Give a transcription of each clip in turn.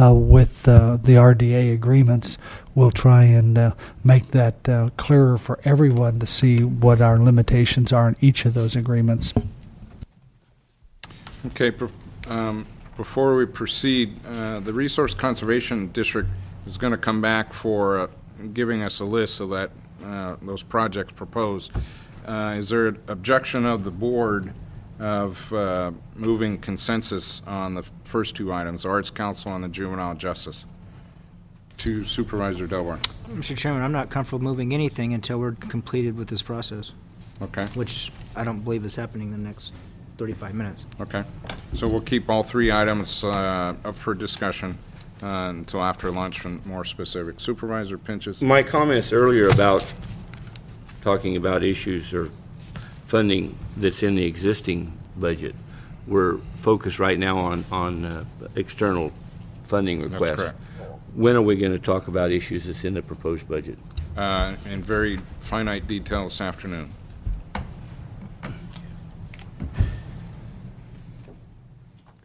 with the RDA agreements, we'll try and make that clearer for everyone to see what our limitations are in each of those agreements. Okay, before we proceed, the Resource Conservation District is going to come back for giving us a list of that those projects proposed. Is there an objection of the board of moving consensus on the first two items, the Arts Council and the Juvenile Justice, to Supervisor Delbar? Mr. Chairman, I'm not comfortable moving anything until we're completed with this process, Okay. which I don't believe is happening in the next 35 minutes. Okay. So we'll keep all three items up for discussion until after lunch and more specific. Supervisor Pinches? My comments earlier about talking about issues or funding that's in the existing budget, we're focused right now on external funding requests. That's correct. When are we going to talk about issues that's in the proposed budget? In very finite detail this afternoon.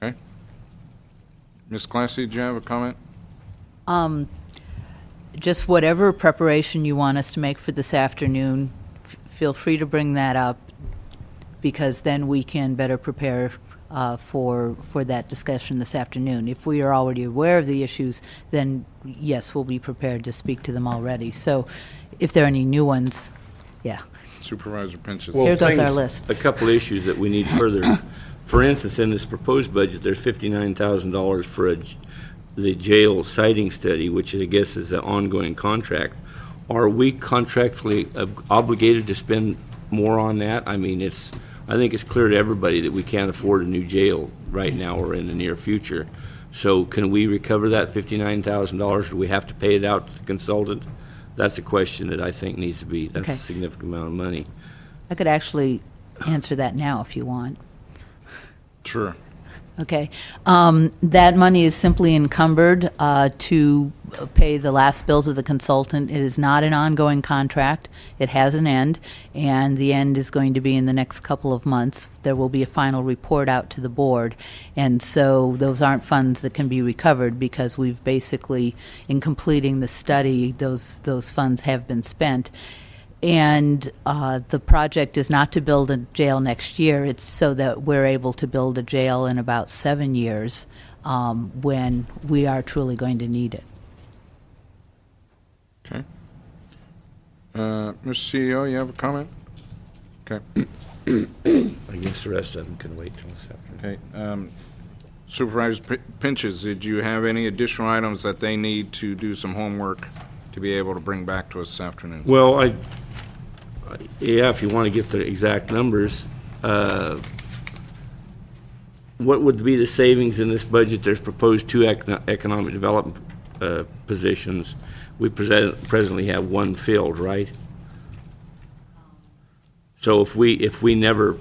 Okay. Ms. Classy, do you have a comment? Just whatever preparation you want us to make for this afternoon, feel free to bring that up, because then we can better prepare for that discussion this afternoon. If we are already aware of the issues, then yes, we'll be prepared to speak to them already. So if there are any new ones, yeah. Supervisor Pinches? Here goes our things- list. A couple issues that we need further. For instance, in this proposed budget, there's $59,000 for the jail siting study, which I guess is an ongoing contract. Are we contractually obligated to spend more on that? I mean, I think it's clear to everybody that we can't afford a new jail right now or in the near future. So can we recover that $59,000? Do we have to pay it out to the consultant? That's a question that I think needs to be, that's Okay. a significant amount of money. I could actually answer that now if you want. Sure. Okay. That money is simply encumbered to pay the last bills of the consultant. It is not an ongoing contract. It has an end, and the end is going to be in the next couple of months. There will be a final report out to the board, and so those aren't funds that can be recovered, because we've basically, in completing the study, those funds have been spent. And the project is not to build a jail next year. It's so that we're able to build a jail in about 7 years when we are truly going to need it. Okay. Mr. CEO, you have a comment? Okay. I guess the rest of them can wait till this afternoon. Okay. Supervisor Pinches, did you have any additional items that they need to do some homework to be able to bring back to us this afternoon? Well, yeah, if you want to get the exact numbers, what would be the savings in this budget? There's proposed two economic development positions. We presently have one filled, right? So if we never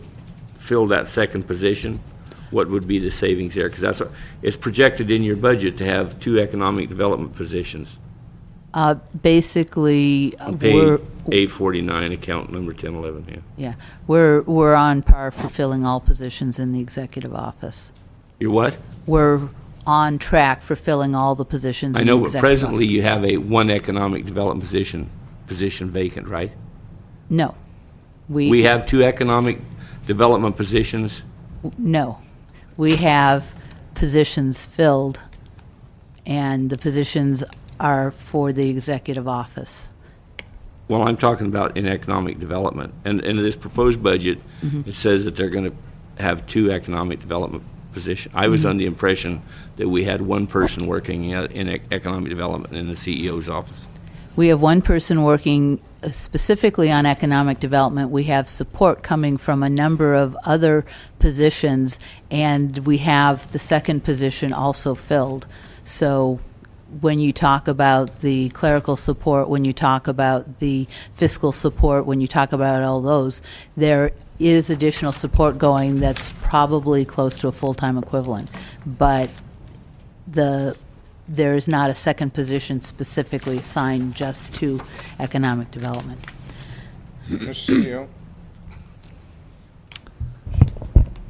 fill that second position, what would be the savings there? Because it's projected in your budget to have two economic development positions. Basically, On we're page 849, account number 1011, yeah. we're on par for filling all positions in the executive office. You're what? We're on track for filling all the positions I in know, the but executive presently office. you have one economic development position vacant, right? No. We have two economic development positions. No. We have positions filled, and the positions are for the executive office. Well, I'm talking about in economic development. And in this proposed budget, it says that they're going to have two economic development positions. I was under the impression that we had one person working in economic development in the CEO's office. We have one person working specifically on economic development. We have support coming from a number of other positions, and we have the second position also filled. So when you talk about the clerical support, when you talk about the fiscal support, when you talk about all those, there is additional support going that's probably close to a full-time equivalent. But there is not a second position specifically assigned just to economic development. Mr. CEO?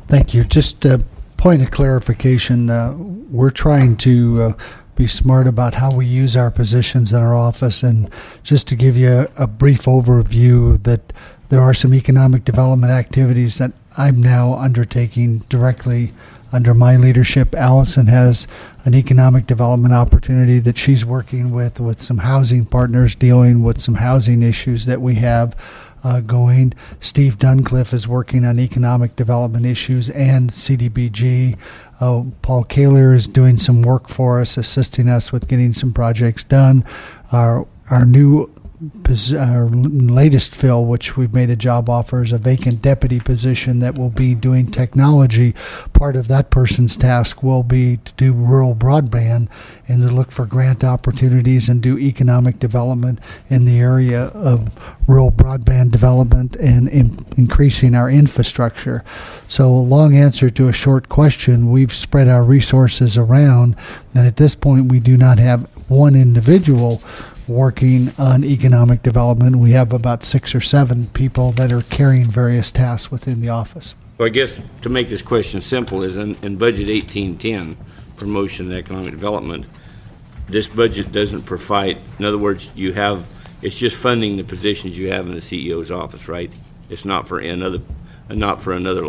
Thank you. Just a point of clarification. We're trying to be smart about how we use our positions in our office. And just to give you a brief overview, that there are some economic development activities that I'm now undertaking directly under my leadership. Allison has an economic development opportunity that she's working with some housing partners, dealing with some housing issues that we have going. Steve Duncliffe is working on economic development issues and CDBG. Paul Kaler is doing some work for us, assisting us with getting some projects done. Our latest fill, which we've made a job offer, is a vacant deputy position that will be doing technology. Part of that person's task will be to do rural broadband and to look for grant opportunities and do economic development in the area of rural broadband development and increasing our infrastructure. So a long answer to a short question, we've spread our resources around, and at this point we do not have one individual working on economic development. We have about 6 or 7 people that are carrying various tasks within the office. Well, I guess to make this question simple is in Budget 1810, promotion and economic development, this budget doesn't provide, in other words, it's just funding the positions you have in the CEO's office, right? It's not for another line